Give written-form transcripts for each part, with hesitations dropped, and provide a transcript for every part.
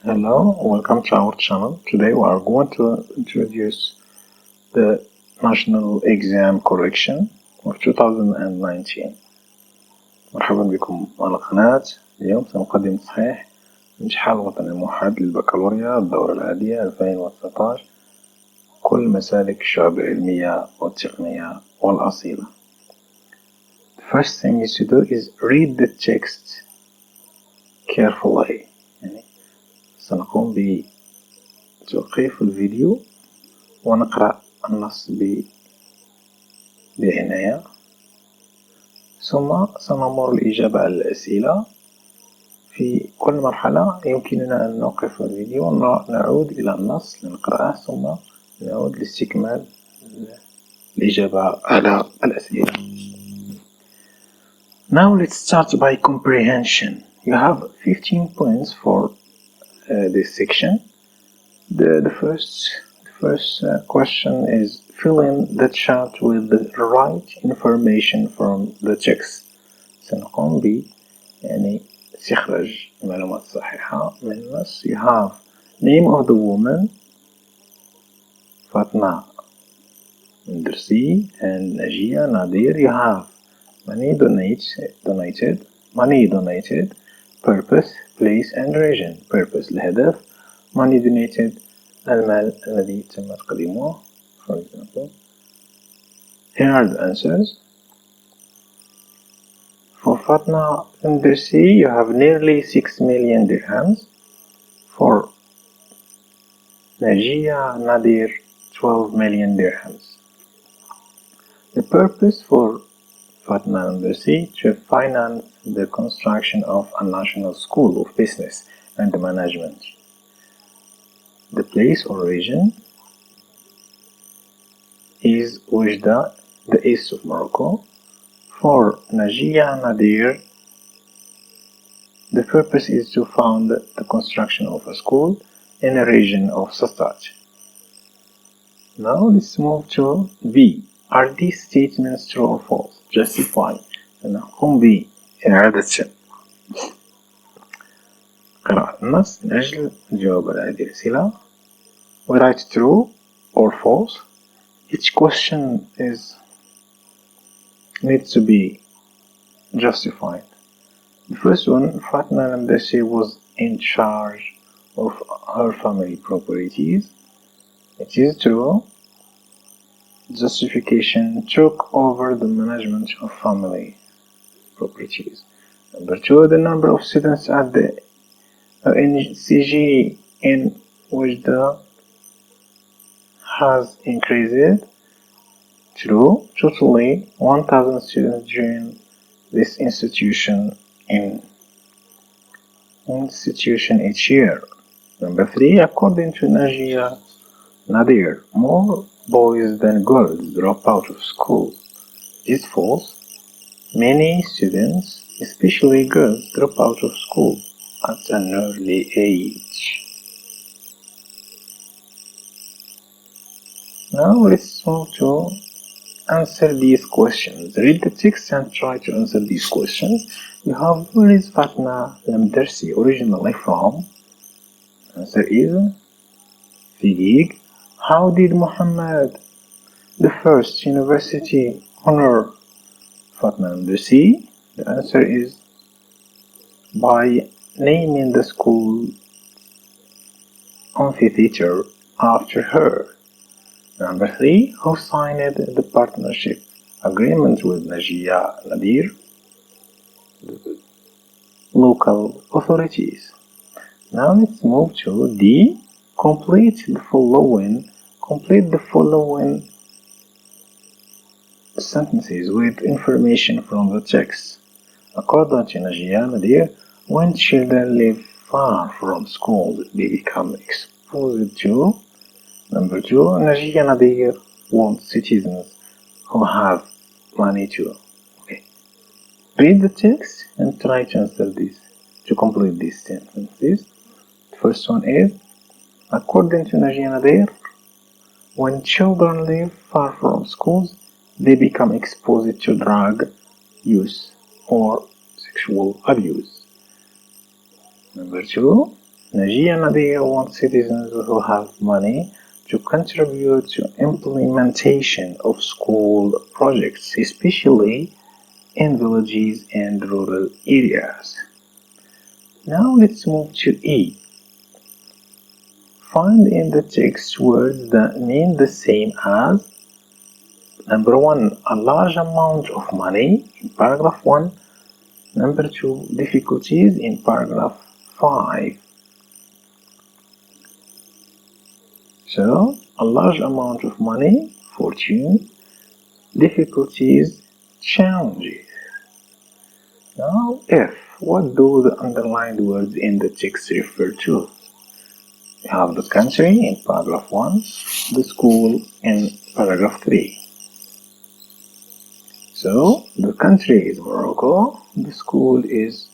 Hello, welcome to our channel. Today we are going to introduce the National Exam Correction of 2019. مرحبا بكم على القناة. اليوم سنقدم تصحيح الامتحان الوطني الموحد للبكالوريا الدورة العادية 2019 كل مسالك الشعب العلمية والتقنية والأصلية. The first thing is to do is read the text carefully. سنقوم بتوقيف الفيديو ونقرأ النص بعناية، ثم سنمر الإجابة على الأسئلة. في كل مرحلة يمكننا أن نوقف الفيديو ونعود إلى النص لنقرأه، ثم نعود لاستكمال الإجابة على الأسئلة. Now let's start by comprehension. You have 15 points for this section. The first question is fill in the chart with the right information from the text. سنقوم ب استخراج المعلومات الصحيحة من النص. You have name of the woman فاطمة مدرسي and نجية نادير. You have money donated, purpose, place and region. Purpose الهدف, money donated المال الذي تم تقديمه. For example, here are the answers. For Fatma Mdersi, you have nearly 6 million dirhams. For Najia Nadir, 12 million dirhams. The purpose for Fatma Mdersi to finance the construction of a national school of business and management. The place or region is Oujda, the east of Morocco. For Najia Nadir, the purpose is to fund the construction of a school in a region of Sastat. Now let's move to B. Are these statements true or false? Justify. نقوم بإعادة قراءة النص من أجل الجواب على هذه الأسئلة. We write true or false. Each question needs to be justified. The first one, Fatma Mdersi was in charge of her family properties. It is true. Justification took over the management of family properties. Number two, the number of students at the NCG in Oujda has increased. True. Totally 1,000 students join this institution each year. Number three, according to Najia Nadir, more boys than girls drop out of school. It is false. Many students, especially girls, drop out of school at an early age. Now let's move to answer these questions. Read the text and try to answer these questions. You have where is Fatma Mdersi originally from? Answer is Fidig. How did Muhammad the first university honor Fatma Mdersi? The answer is by naming the school amphitheater after her. Number three, who signed the partnership agreement with Najia Nadir? The local authorities. Now let's move to D. Complete the following sentences with information from the text. According to Najia Nadir, when children live far from school, they become exposed to. Number two, Najia Nadir wants citizens who have money too. Okay. Read the text and try to answer this, to complete these sentences. The first one is, according to Najia Nadir, when children live far from schools, they become exposed to drug use or sexual abuse. Number two, Nagia Nadia wants citizens who have money to contribute to implementation of school projects, especially in villages and rural areas. Now let's move to E. Find in the text words that mean the same as number 1, a large amount of money in paragraph 1. Number 2, difficulties in paragraph 5. So, a large amount of money, fortune, difficulties, challenges. Now, F. What do the underlined words in the text refer to? We have the country in paragraph 1, the school in paragraph 3. So, the country is Morocco, the school is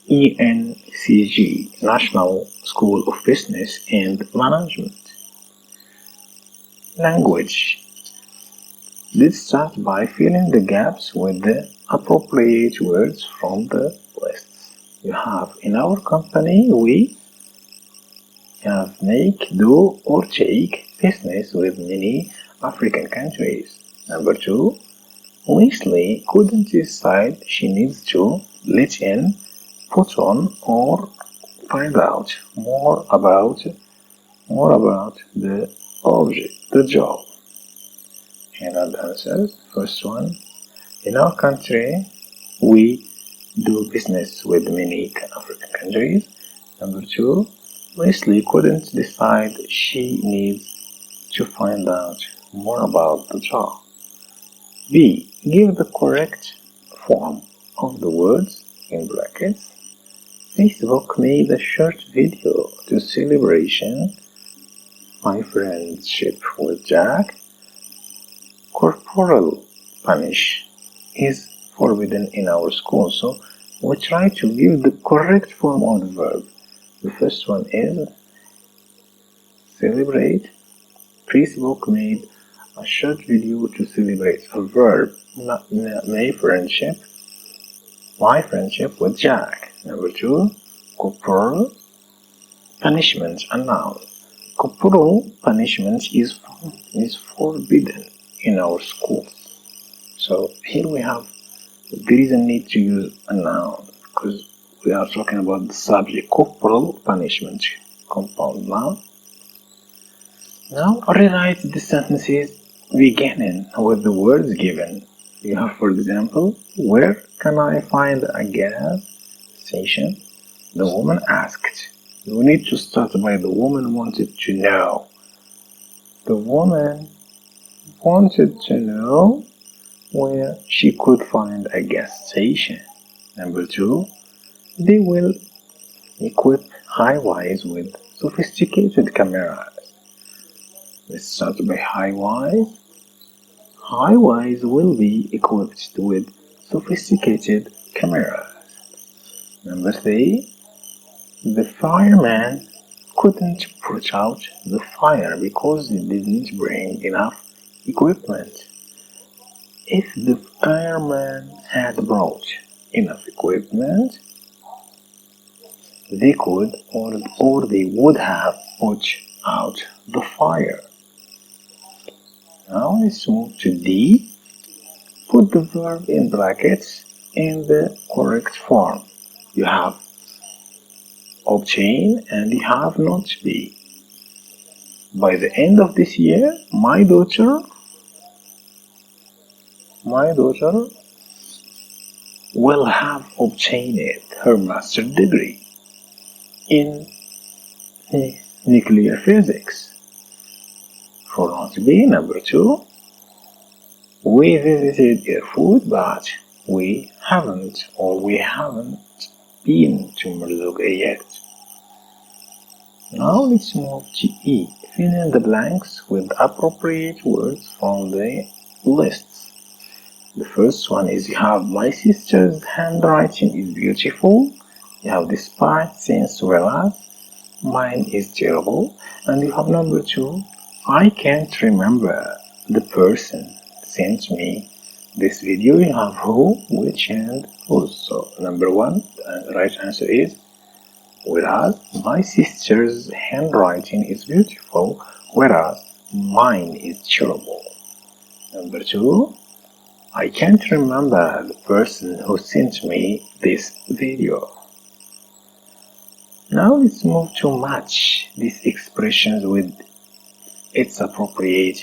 ENCG, National School of Business and Management. Language. Let's start by filling the gaps with the appropriate words from the lists. You have in our company, we have make, do, or take business with many African countries. Number 2, Leslie couldn't decide she needs to let in, put on, or find out more about the object, the job. Here are the answers. First one, in our country, we do business with many African countries. Number 2, Leslie couldn't decide she needs to find out more about the job. B. Give the correct form of the words in brackets. Facebook made a short video to celebration my friendship with Jack. Corporal punish is forbidden in our school, so we try to give the correct form of the verb. The first one is celebrate. Facebook made a short video to celebrate a verb, my friendship with Jack. Number 2, corporal punishment, a noun. Corporal punishment is forbidden in our schools. So here we have, there is a need to use a noun because we are talking about the subject, corporal punishment, compound noun. Now rewrite the sentences beginning with the words given. You have, for example, where can I find a gas station? The woman asked. You need to start by the woman wanted to know. The woman wanted to know where she could find a gas station. Number 2, they will equip highways with sophisticated cameras. Let's start by highways. Highways will be equipped with sophisticated cameras. Number 3, the fireman couldn't put out the fire because he didn't bring enough equipment. If the fireman had brought enough equipment, they could or they would have put out the fire. Now let's move to D. Put the verb in brackets in the correct form. You have obtain and you have not be. By the end of this year, my daughter will have obtained her master's degree in nuclear physics. For not be, number 2, we visited airport but we haven't been to Merzuga yet. Now let's move to E. Fill in the blanks with appropriate words from the lists. The first one is you have my sister's handwriting is beautiful. You have despite, since, well as. Mine is terrible. And you have number 2, I can't remember the person sent me this video. You have who, which, and whose. So number 1, the right answer is whereas my sister's handwriting is beautiful, whereas mine is terrible. Number 2, I can't remember the person who sent me this video. Now let's move to match these expressions with its appropriate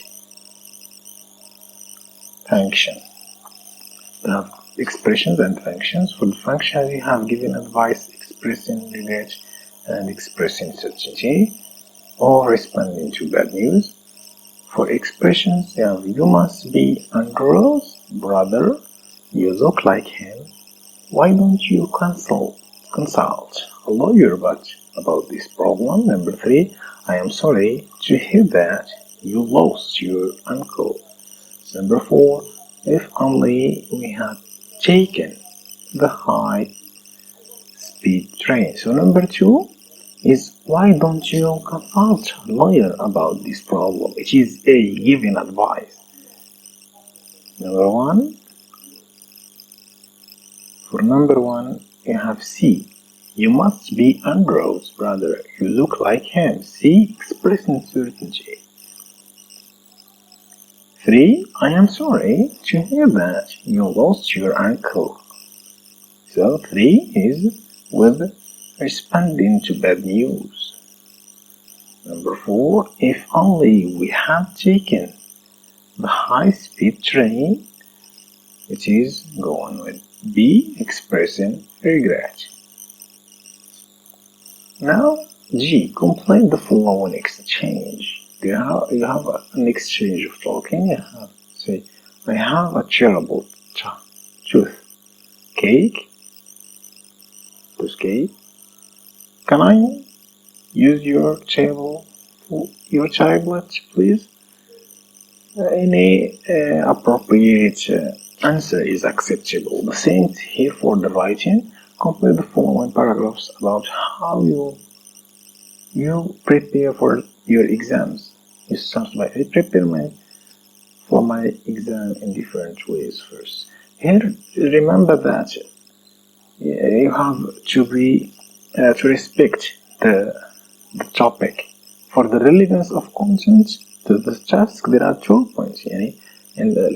function. We have expressions and functions. For the functions, we have given advice expressing regret and expressing certainty or responding to bad news. For expressions, we have you must be Andrew's brother, you look like him, why don't you consult a lawyer about this problem. Number 3, I am sorry to hear that you lost your uncle. Number 4, if only we had taken the high speed train. So number 2 is why don't you consult a lawyer about this problem? It is A, giving advice. Number 1, for number 1 you have C, you must be Andrew's brother, you look like him. C, expressing certainty. 3, I am sorry to hear that you lost your uncle. So 3 is with responding to bad news. Number 4, if only we had taken the high-speed train, it is going with B, expressing regret. Now G, complete the following exchange. You have an exchange of talking. You have say, I have a terrible tooth. Cake. Can I use your tablet, please? Any appropriate answer is acceptable. The same here for the writing. Complete the following paragraphs about how you prepare for your exams. You start by I prepare for my exam in different ways first. Here, remember that you have to be to respect the topic. For the relevance of content to the task, there are 2 points. يعني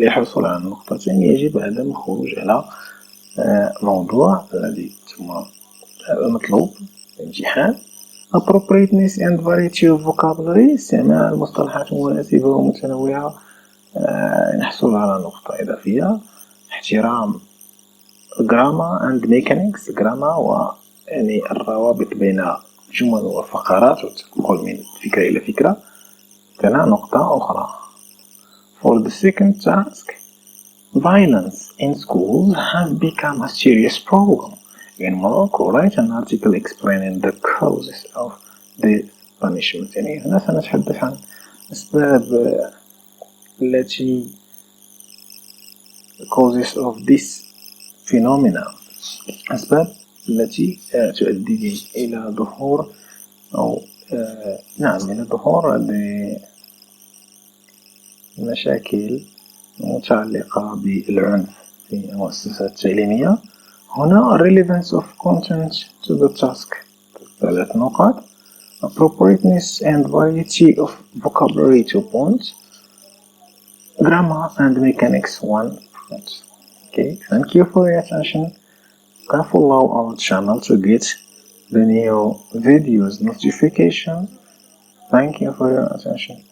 للحصول على النقطتين يجب عدم الخروج على موضوع الذي ثم المطلوب الامتحان. appropriateness and variety of vocabulary، استعمال المصطلحات مناسبة ومتنوعة نحصل على نقطة إضافية. احترام grammar and mechanics، grammar ويعني الروابط بين جمل وفقرات وتنقل من فكرة إلى فكرة. هنا نقطة أخرى. For the second task, violence in schools has become a serious problem. In Morocco, write an article explaining the causes of the punishment. يعني هنا سنتحدث عن أسباب التي causes of this phenomena، أسباب التي تؤدي إلى ظهور أو إلى ظهور مشاكل متعلقة بالعنف في المؤسسات التعليمية. هنا relevance of content to the task 3 نقاط. appropriateness and variety of vocabulary 2 points. grammar and mechanics 1 point. Okay, thank you for your attention. You can follow our channel to get the new videos notification. Thank you for your attention.